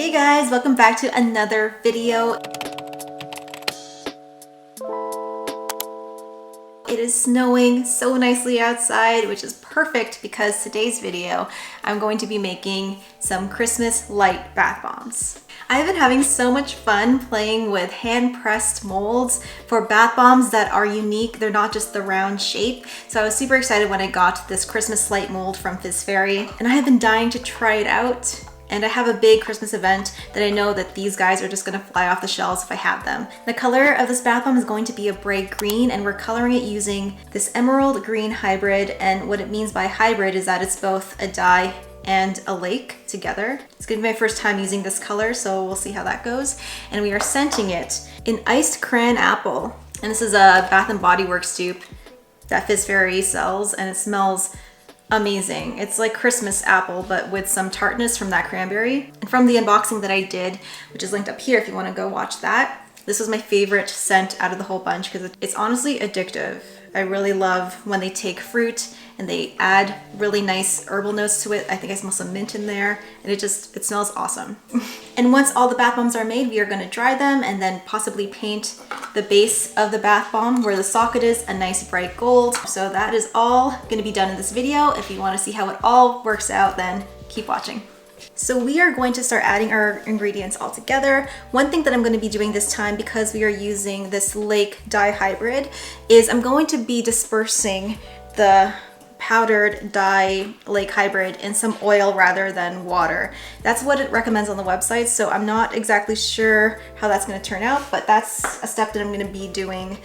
Hey guys, welcome back to another video. It is snowing so nicely outside, which is perfect because today's video, I'm going to be making some Christmas light bath bombs. I have been having so much fun playing with hand-pressed molds for bath bombs that are unique. They're not just the round shape. So I was super excited when I got this Christmas light mold from Fizz, and I have been dying to try it out. And I have a big Christmas event that I know that these guys are just gonna fly off the shelves if I have them. The color of this bath bomb is going to be a bright green, and we're coloring it using this emerald green hybrid. And what it means by hybrid is that it's both a dye and a lake together. It's gonna be my first time using this color, so we'll see how that goes. And we are scenting it in iced cran apple. And this is a Bath & Body Works dupe that Fizz sells, and it smells amazing. It's like Christmas apple, but with some tartness from that cranberry. And from the unboxing that I did, which is linked up here if you want to go watch that, this was my favorite scent out of the whole bunch because it's honestly addictive. I really love when they take fruit and they add really nice herbal notes to it. I think I smell some mint in there, and it smells awesome. And once all the bath bombs are made, we are going to dry them and then possibly paint the base of the bath bomb where the socket is a nice bright gold. So that is all going to be done in this video. If you want to see how it all works out, then keep watching. So we are going to start adding our ingredients all together. One thing that I'm going to be doing this time, because we are using this lake dye hybrid, is I'm going to be dispersing the powdered dye lake hybrid in some oil rather than water. That's what it recommends on the website, so I'm not exactly sure how that's going to turn out, but that's a step that I'm going to be doing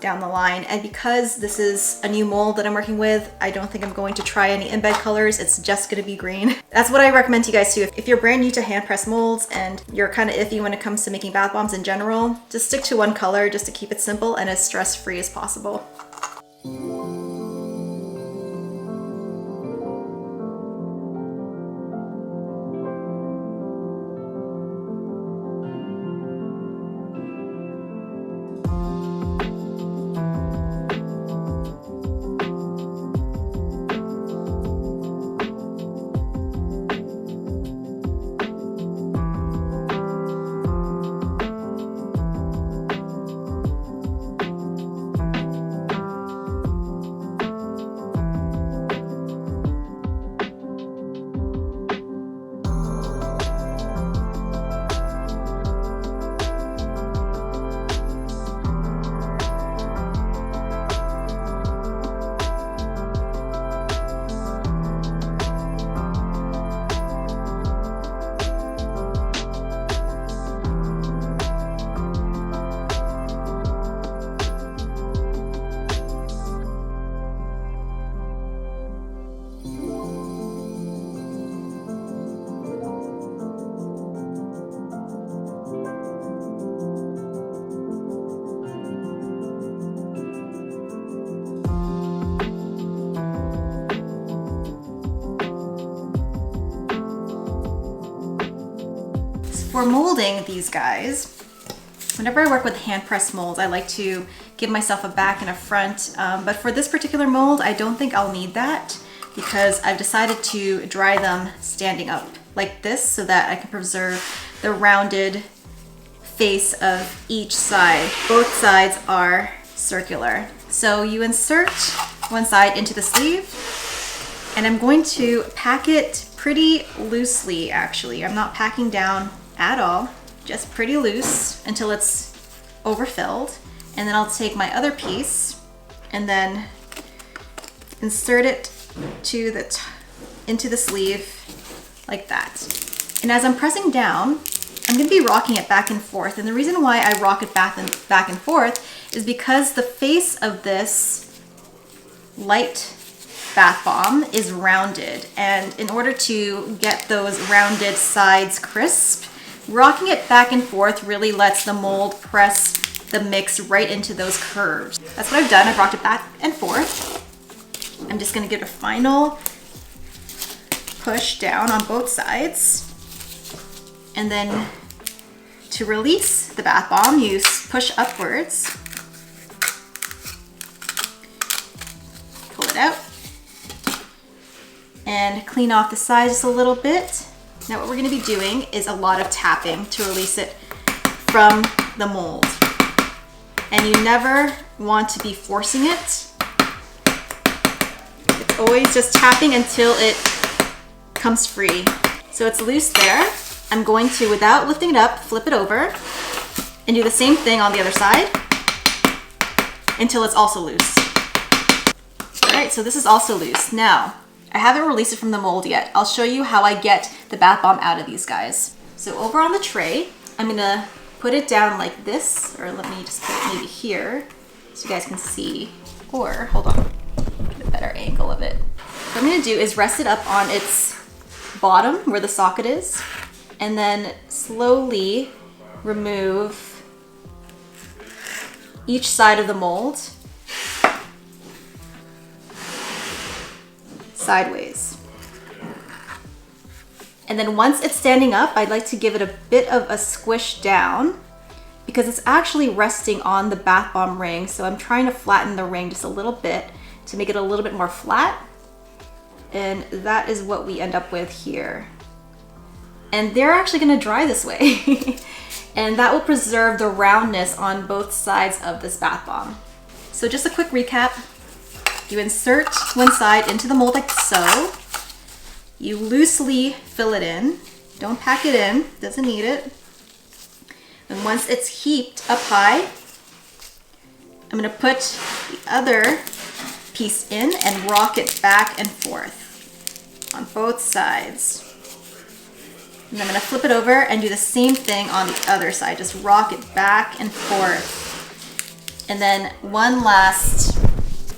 down the line. And because this is a new mold that I'm working with, I don't think I'm going to try any embed colors. It's just going to be green. That's what I recommend to you guys too. If you're brand new to hand press molds and you're kind of iffy when it comes to making bath bombs in general, just stick to one color just to keep it simple and as stress-free as possible. For molding these guys, whenever I work with hand pressed molds, I like to give myself a back and a front, but for this particular mold, I don't think I'll need that because I've decided to dry them standing up like this so that I can preserve the rounded face of each side. Both sides are circular. So you insert one side into the sleeve, and I'm going to pack it pretty loosely actually. I'm not packing down at all, just pretty loose until it's overfilled. And then I'll take my other piece and then insert it into the sleeve like that. And as I'm pressing down, I'm going to be rocking it back and forth. And the reason why I rock it back and forth is because the face of this light bath bomb is rounded. And in order to get those rounded sides crisp, rocking it back and forth really lets the mold press the mix right into those curves. That's what I've done. I've rocked it back and forth. I'm just going to give it a final push down on both sides. And then to release the bath bomb, you push upwards, pull it out, and clean off the sides just a little bit. Now what we're gonna be doing is a lot of tapping to release it from the mold. And you never want to be forcing it. It's always just tapping until it comes free. So it's loose there. I'm going to, without lifting it up, flip it over and do the same thing on the other side until it's also loose. All right, so this is also loose. Now, I haven't released it from the mold yet. I'll show you how I get the bath bomb out of these guys. So over on the tray, I'm gonna put it down like this, or let me just put it maybe here so you guys can see, or hold on, get a better angle of it. What I'm gonna do is rest it up on its bottom where the socket is, and then slowly remove each side of the mold sideways. And then once it's standing up, I'd like to give it a bit of a squish down because it's actually resting on the bath bomb ring. So I'm trying to flatten the ring just a little bit to make it a little bit more flat. And that is what we end up with here. And they're actually gonna dry this way. And that will preserve the roundness on both sides of this bath bomb. So just a quick recap. You insert one side into the mold like so. You loosely fill it in. Don't pack it in, doesn't need it. And once it's heaped up high, I'm gonna put the other piece in and rock it back and forth on both sides. And I'm gonna flip it over and do the same thing on the other side. Just rock it back and forth. And then one last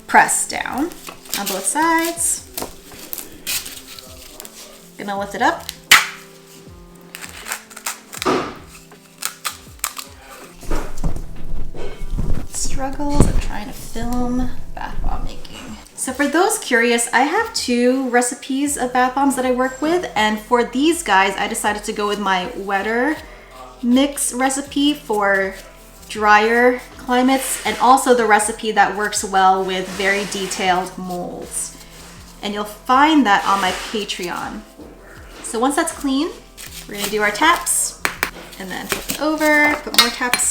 press down on both sides. Gonna lift it up. Struggles of trying to film bath bomb making. So for those curious, I have 2 recipes of bath bombs that I work with, and for these guys, I decided to go with my wetter mix recipe for drier climates, and also the recipe that works well with very detailed molds. And you'll find that on my Patreon. So once that's clean, we're gonna do our taps, and then flip it over, put more taps.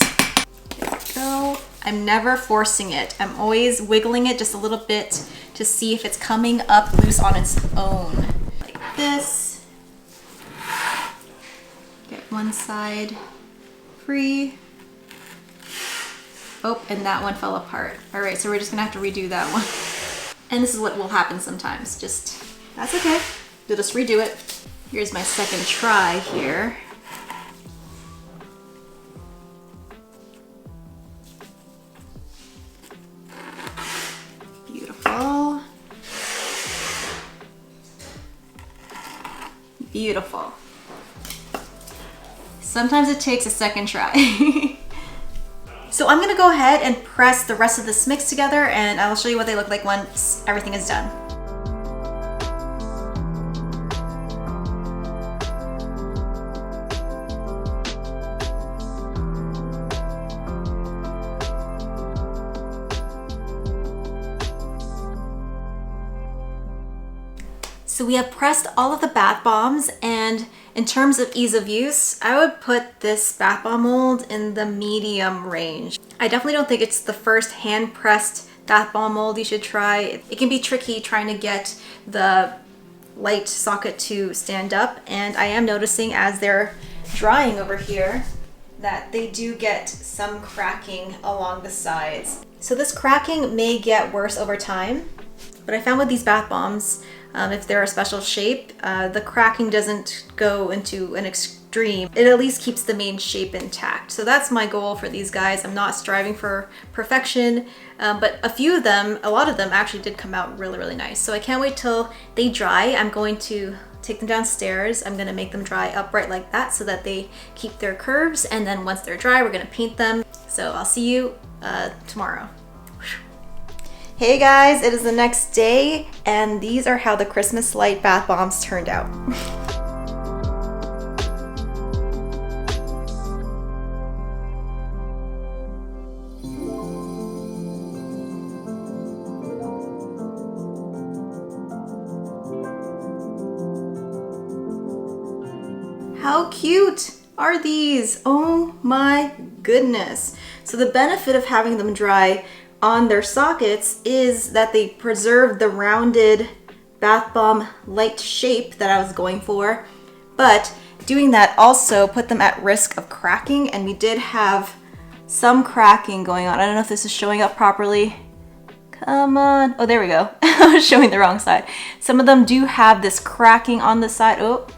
There we go. I'm never forcing it. I'm always wiggling it just a little bit to see if it's coming up loose on its own. Like this. Get one side free. Oh, and that one fell apart. All right, so we're just gonna have to redo that one. And this is what will happen sometimes. Just, that's okay. You'll just redo it. Here's my second try here. Beautiful. Beautiful. Sometimes it takes a second try. So I'm gonna go ahead and press the rest of this mix together, and I'll show you what they look like once everything is done. So we have pressed all of the bath bombs, and in terms of ease of use, I would put this bath bomb mold in the medium range. I definitely don't think it's the first hand-pressed bath bomb mold you should try. It can be tricky trying to get the light socket to stand up, and I am noticing as they're drying over here that they do get some cracking along the sides. So this cracking may get worse over time, but I found with these bath bombs, if they're a special shape, the cracking doesn't go into an extreme. It at least keeps the main shape intact. So that's my goal for these guys. I'm not striving for perfection, but a lot of them actually did come out really, really nice. So I can't wait till they dry. I'm going to take them downstairs. I'm gonna make them dry upright like that so that they keep their curves. And then once they're dry, we're gonna paint them. So I'll see you tomorrow. Hey guys, it is the next day, and these are how the Christmas light bath bombs turned out. How cute are these? Oh my goodness. So the benefit of having them dry on their sockets is that they preserve the rounded bath bomb light shape that I was going for, but doing that also put them at risk of cracking, and we did have some cracking going on. I don't know if this is showing up properly. Come on. Oh, there we go. I was showing the wrong side. Some of them do have this cracking on the side. Oh,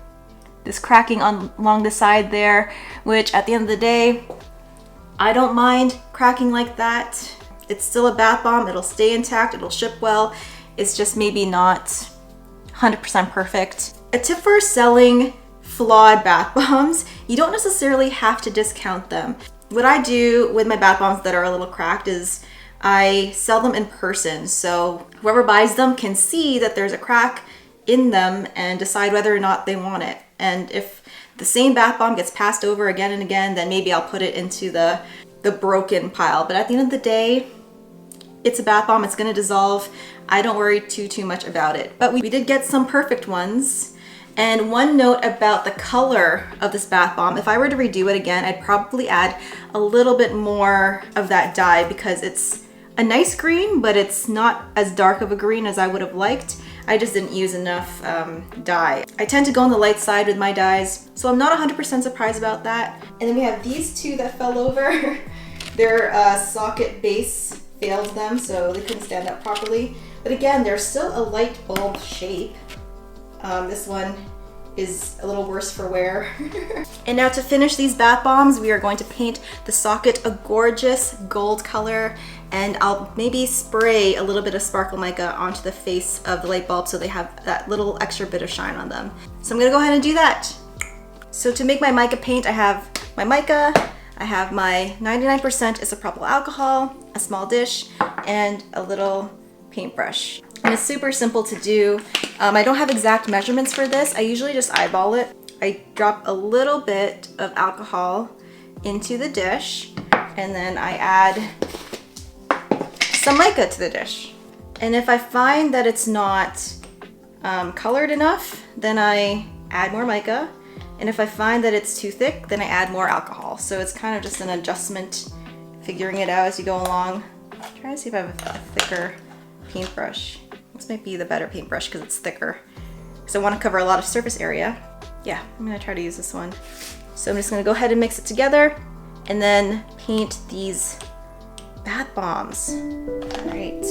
this cracking along the side there, which at the end of the day, I don't mind cracking like that. It's still a bath bomb. It'll stay intact. It'll ship well. It's just maybe not 100% perfect. A tip for selling Flawed bath bombs, you don't necessarily have to discount them. What I do with my bath bombs that are a little cracked is I sell them in person. So whoever buys them can see that there's a crack in them and decide whether or not they want it. And if the same bath bomb gets passed over again and again, then maybe I'll put it into the broken pile. But at the end of the day, it's a bath bomb. It's gonna dissolve. I don't worry too much about it. But we did get some perfect ones. And one note about the color of this bath bomb, if I were to redo it again, I'd probably add a little bit more of that dye because it's a nice green, but it's not as dark of a green as I would have liked. I just didn't use enough dye. I tend to go on the light side with my dyes, so I'm not 100% surprised about that. And then we have these two that fell over. Their socket base failed them, so they couldn't stand up properly. But again, they're still a light bulb shape. This one is a little worse for wear. And now to finish these bath bombs, we are going to paint the socket a gorgeous gold color, and I'll maybe spray a little bit of sparkle mica onto the face of the light bulb so they have that little extra bit of shine on them. So I'm gonna go ahead and do that. So to make my mica paint, I have my mica, I have my 99% isopropyl alcohol, a small dish, and a little paintbrush. And it's super simple to do. I don't have exact measurements for this. I usually just eyeball it. I drop a little bit of alcohol into the dish, and then I add some mica to the dish. And if I find that it's not colored enough, then I add more mica. And if I find that it's too thick, then I add more alcohol. So it's kind of just an adjustment, figuring it out as you go along. I'm trying to see if I have a thicker paintbrush. This might be the better paintbrush because it's thicker. So I want to cover a lot of surface area. Yeah, I'm gonna try to use this one. So I'm just gonna go ahead and mix it together and then paint these bath bombs. All right.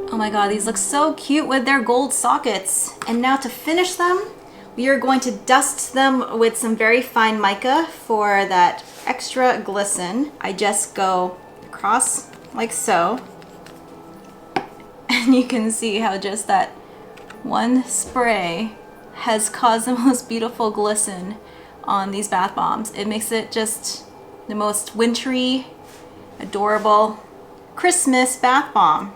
Oh my god, these look so cute with their gold sockets. And now to finish them, we are going to dust them with some very fine mica for that extra glisten. I just go across like so. And you can see how just that one spray has caused the most beautiful glisten on these bath bombs. It makes it just the most wintry, adorable Christmas bath bomb.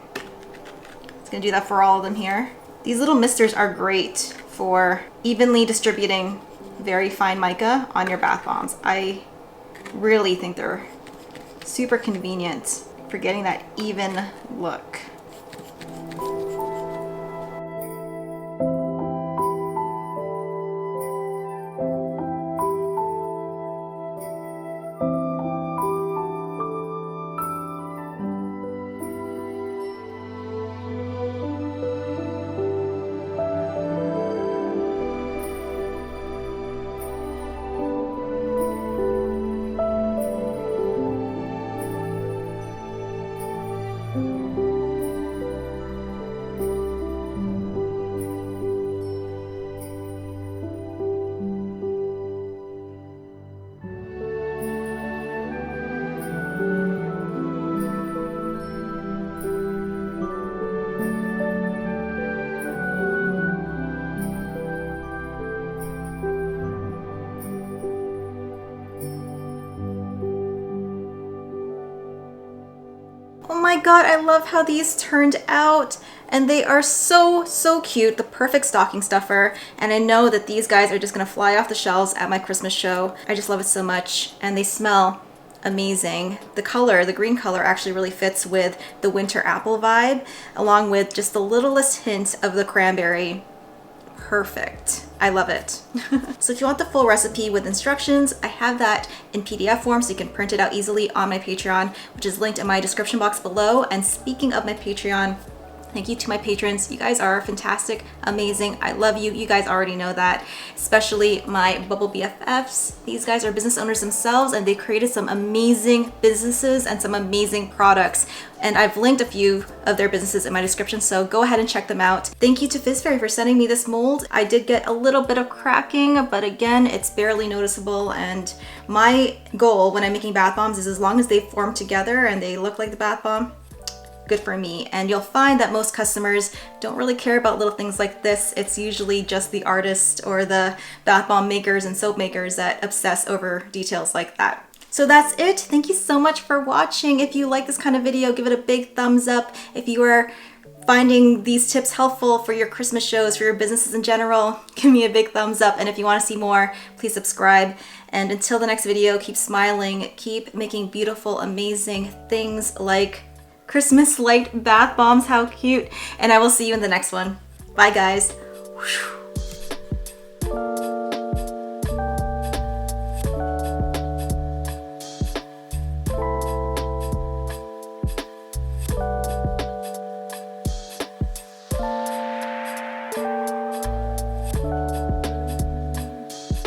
Gonna do that for all of them here. These little misters are great for evenly distributing very fine mica on your bath bombs. I really think they're super convenient for getting that even look. Oh my god, I love how these turned out. And they are so, so cute. The perfect stocking stuffer. And I know that these guys are just gonna fly off the shelves at my Christmas show. I just love it so much. And they smell amazing. The color, the green color, actually really fits with the winter apple vibe, along with just the littlest hint of the cranberry. Perfect. I love it. So if you want the full recipe with instructions, I have that in PDF form so you can print it out easily on my Patreon, which is linked in my description box below. And speaking of my Patreon, thank you to my patrons. You guys are fantastic, amazing. I love you. You guys already know that, especially my Bubble BFFs. These guys are business owners themselves and they created some amazing businesses and some amazing products. And I've linked a few of their businesses in my description, so go ahead and check them out. Thank you to Fizz for sending me this mold. I did get a little bit of cracking, but again, it's barely noticeable. And my goal when I'm making bath bombs is as long as they form together and they look like the bath bomb, good for me. And you'll find that most customers don't really care about little things like this. It's usually just the artists or the bath bomb makers and soap makers that obsess over details like that. So that's it. Thank you so much for watching. If you like this kind of video, give it a big thumbs up. If you are finding these tips helpful for your Christmas shows, for your businesses in general, give me a big thumbs up. And if you want to see more, please subscribe. And until the next video, keep smiling, keep making beautiful, amazing things like Christmas light bath bombs. How cute. And I will see you in the next one. Bye guys.